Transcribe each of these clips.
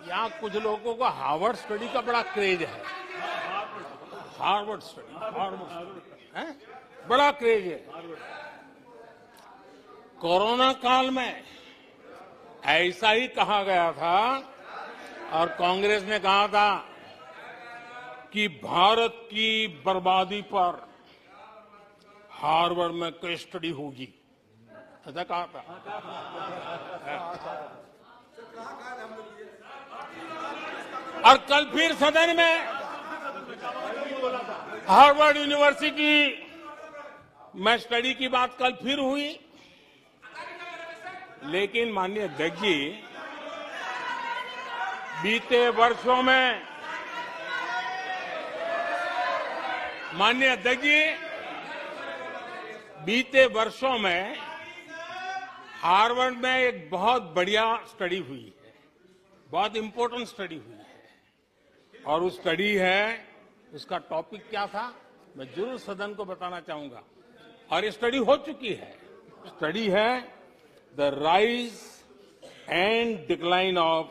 यहाँ कुछ लोगों को हार्वर्ड स्टडी का बड़ा क्रेज है। हार्वर्ड स्टडी है, बड़ा क्रेज है। कोरोना काल में ऐसा ही कहा गया था और कांग्रेस ने कहा था कि भारत की बर्बादी पर हार्वर्ड में केस स्टडी होगी, ऐसा कहा था। और कल फिर सदन में हार्वर्ड यूनिवर्सिटी में स्टडी की बात कल फिर हुई। लेकिन माननीय अध्यक्ष जी, बीते वर्षों में माननीय अध्यक्ष जी, बीते वर्षों में हार्वर्ड में एक बहुत बढ़िया स्टडी हुई है, बहुत इंपॉर्टेंट स्टडी हुई है। और उस स्टडी है, उसका टॉपिक क्या था मैं जरूर सदन को बताना चाहूंगा। और ये स्टडी हो चुकी है। स्टडी है the rise and decline of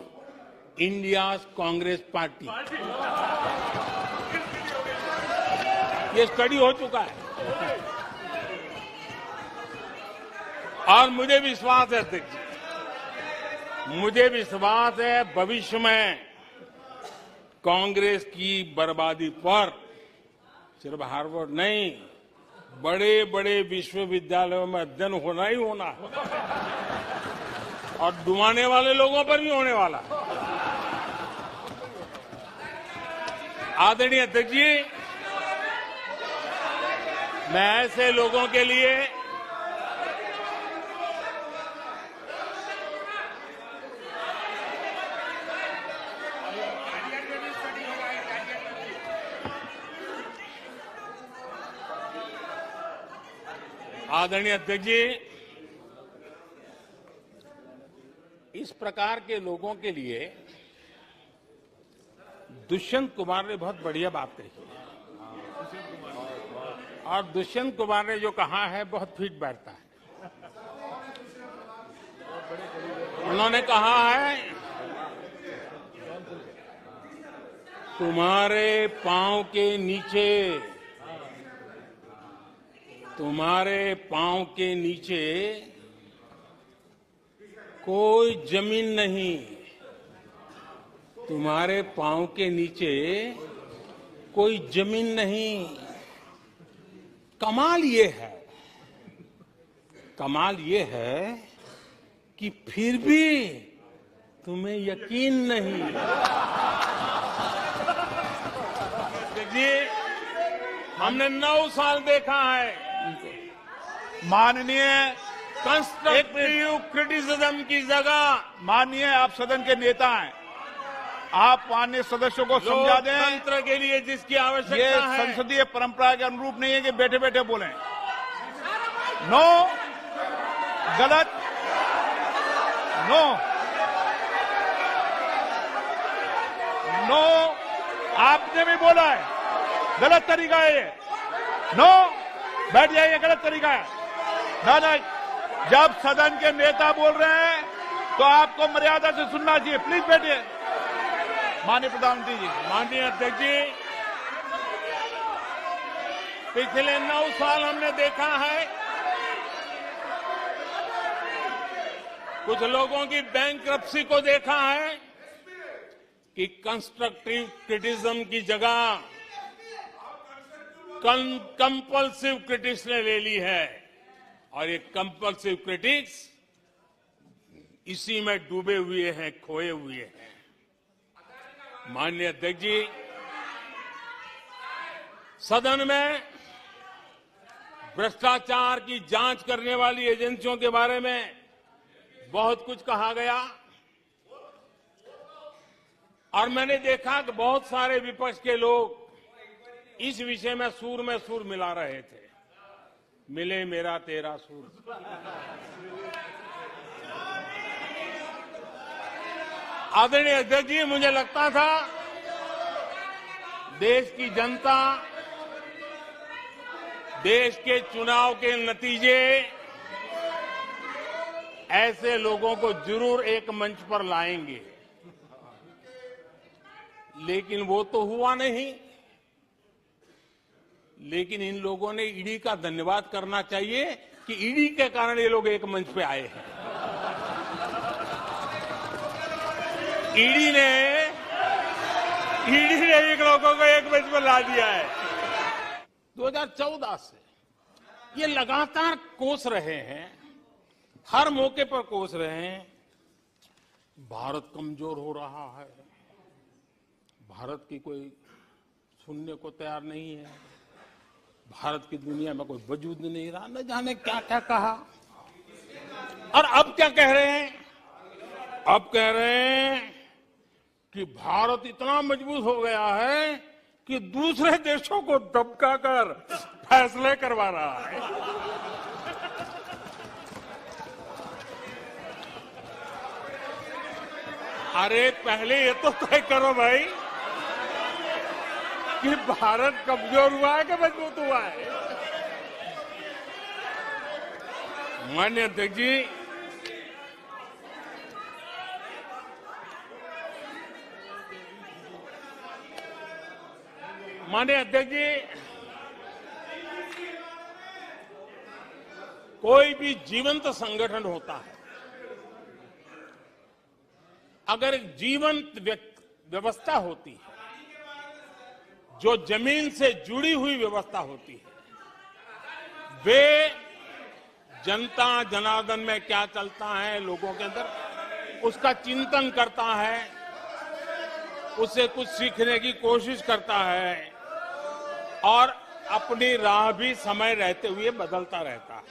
India Congress party. ये स्टडी हो चुका है और मुझे विश्वास है अध्यक्ष जी, मुझे विश्वास है भविष्य में कांग्रेस की बर्बादी पर सिर्फ हार्वर्ड नहीं, बड़े बड़े विश्वविद्यालयों में अध्ययन होना ही होना है और डुबाने वाले लोगों पर भी होने वाला है। आदरणीय अध्यक्ष जी, मैं ऐसे लोगों के लिए आदरणीय अध्यक्ष जी, इस प्रकार के लोगों के लिए दुष्यंत कुमार ने बहुत बढ़िया बात कही है और दुष्यंत कुमार ने जो कहा है बहुत फिट बैठता है। उन्होंने कहा है, तुम्हारे पांव के नीचे, तुम्हारे पांव के नीचे कोई जमीन नहीं, तुम्हारे पांव के नीचे कोई जमीन नहीं। कमाल ये है, कमाल ये है कि फिर भी तुम्हें यकीन नहीं। देखिए, हमने 9 साल देखा है माननीय कंस्ट्रक्टिव क्रिटिसिज्म की जगह। माननीय आप सदन के नेता हैं, आप माननीय सदस्यों को समझा दें। लोकतंत्र के लिए जिसकी ये आवश्यकता है, संसदीय परंपरा के अनुरूप नहीं है कि बैठे बैठे बोलें। नो, गलत, नो, नो, आपने भी बोला है, गलत तरीका है ये। नो, बैठ जाइए, गलत तरीका है। ना, जब सदन के नेता बोल रहे हैं तो आपको मर्यादा से सुनना चाहिए। प्लीज बैठिए। माननीय प्रधानमंत्री जी। माननीय अध्यक्ष जी, पिछले 9 साल हमने देखा है कुछ लोगों की बैंक्रप्सी को देखा है कि कंस्ट्रक्टिव क्रिटिसिज्म की जगह कंपल्सिव क्रिटिक्स ने ले ली है और ये कंपल्सिव क्रिटिक्स इसी में डूबे हुए हैं, खोए हुए हैं। माननीय अध्यक्ष जी, सदन में भ्रष्टाचार की जांच करने वाली एजेंसियों के बारे में बहुत कुछ कहा गया और मैंने देखा कि बहुत सारे विपक्ष के लोग इस विषय में सूर मिला रहे थे। मिले मेरा तेरा सूर। आदरणीय अध्यक्ष जी, मुझे लगता था देश की जनता, देश के चुनाव के नतीजे ऐसे लोगों को जरूर एक मंच पर लाएंगे। लेकिन वो तो हुआ नहीं। लेकिन इन लोगों ने ईडी का धन्यवाद करना चाहिए कि ईडी के कारण ये लोग एक मंच पे आए हैं। ईडी ने इन लोगों को एक मंच पे ला दिया है। 2014 से ये लगातार कोस रहे हैं, हर मौके पर कोस रहे हैं, भारत कमजोर हो रहा है, भारत की कोई सुनने को तैयार नहीं है, भारत की दुनिया में कोई वजूद नहीं रहा, न जाने क्या क्या कहा। और अब क्या कह रहे हैं? अब कह रहे हैं कि भारत इतना मजबूत हो गया है कि दूसरे देशों को दबकाकर फैसले करवा रहा है। अरे पहले ये तो तय करो भाई कि भारत कमजोर हुआ है कि मजबूत हुआ है। माननीय अध्यक्ष जी, कोई भी जीवंत संगठन होता है, अगर एक जीवंत व्यवस्था होती है, जो जमीन से जुड़ी हुई व्यवस्था होती है, वे जनता जनार्दन में क्या चलता है लोगों के अंदर, उसका चिंतन करता है, उससे कुछ सीखने की कोशिश करता है और अपनी राह भी समय रहते हुए बदलता रहता है।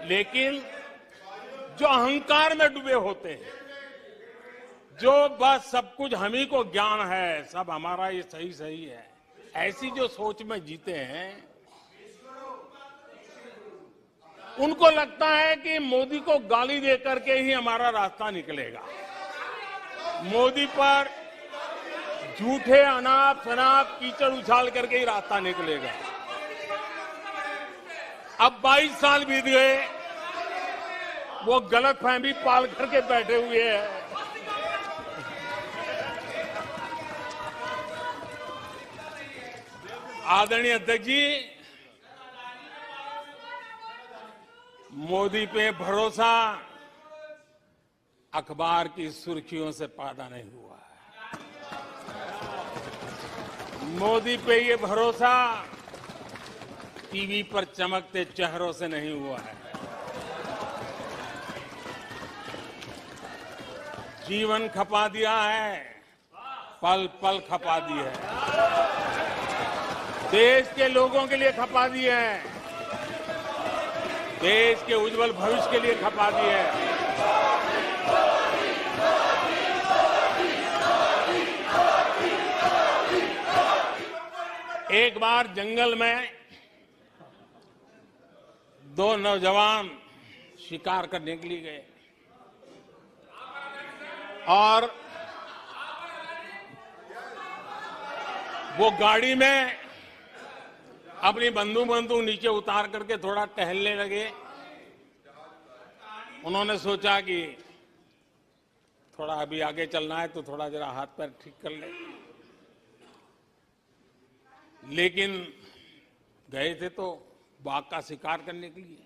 लेकिन जो अहंकार में डूबे होते हैं, जो बस सब कुछ हम ही को ज्ञान है, सब हमारा ये सही सही है, ऐसी जो सोच में जीते हैं, उनको लगता है कि मोदी को गाली दे करके ही हमारा रास्ता निकलेगा, मोदी पर झूठे अनाप शनाप कीचड़ उछाल करके ही रास्ता निकलेगा। अब 22 साल बीत गए, वो गलतफहमी पाल करके बैठे हुए हैं। आदरणीय अध्यक्ष जी, मोदी पे भरोसा अखबार की सुर्खियों से पैदा नहीं हुआ है। मोदी पे ये भरोसा टीवी पर चमकते चेहरों से नहीं हुआ है। जीवन खपा दिया है, पल पल खपा दी है, देश के लोगों के लिए खपा दी है, देश के उज्जवल भविष्य के लिए खपा दी है। एक बार जंगल में 2 नौजवान शिकार करने के लिए गए और वो गाड़ी में अपनी बंदूक नीचे उतार करके थोड़ा टहलने लगे। उन्होंने सोचा कि थोड़ा अभी आगे चलना है तो थोड़ा जरा हाथ पैर ठीक कर ले, लेकिन गए थे तो बाघ का शिकार करने के लिए,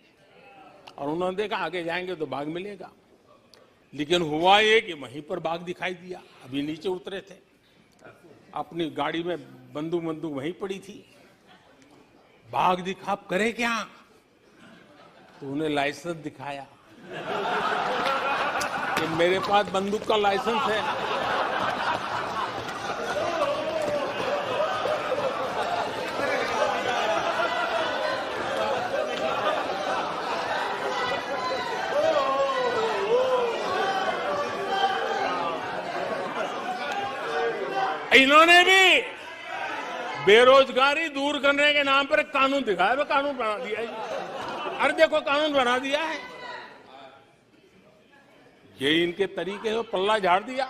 और उन्होंने देखा आगे जाएंगे तो बाघ मिलेगा। लेकिन हुआ ये कि वहीं पर बाघ दिखाई दिया। अभी नीचे उतरे थे, अपनी गाड़ी में बंदूक वहीं पड़ी थी। बाघ दिखा, अब करे क्या? तो उन्हें लाइसेंस दिखाया कि मेरे पास बंदूक का लाइसेंस है। इन्होंने भी बेरोजगारी दूर करने के नाम पर एक कानून दिखाया, वो कानून बना दिया है। अरे देखो कानून बना दिया है, ये इनके तरीके से पल्ला झाड़ दिया।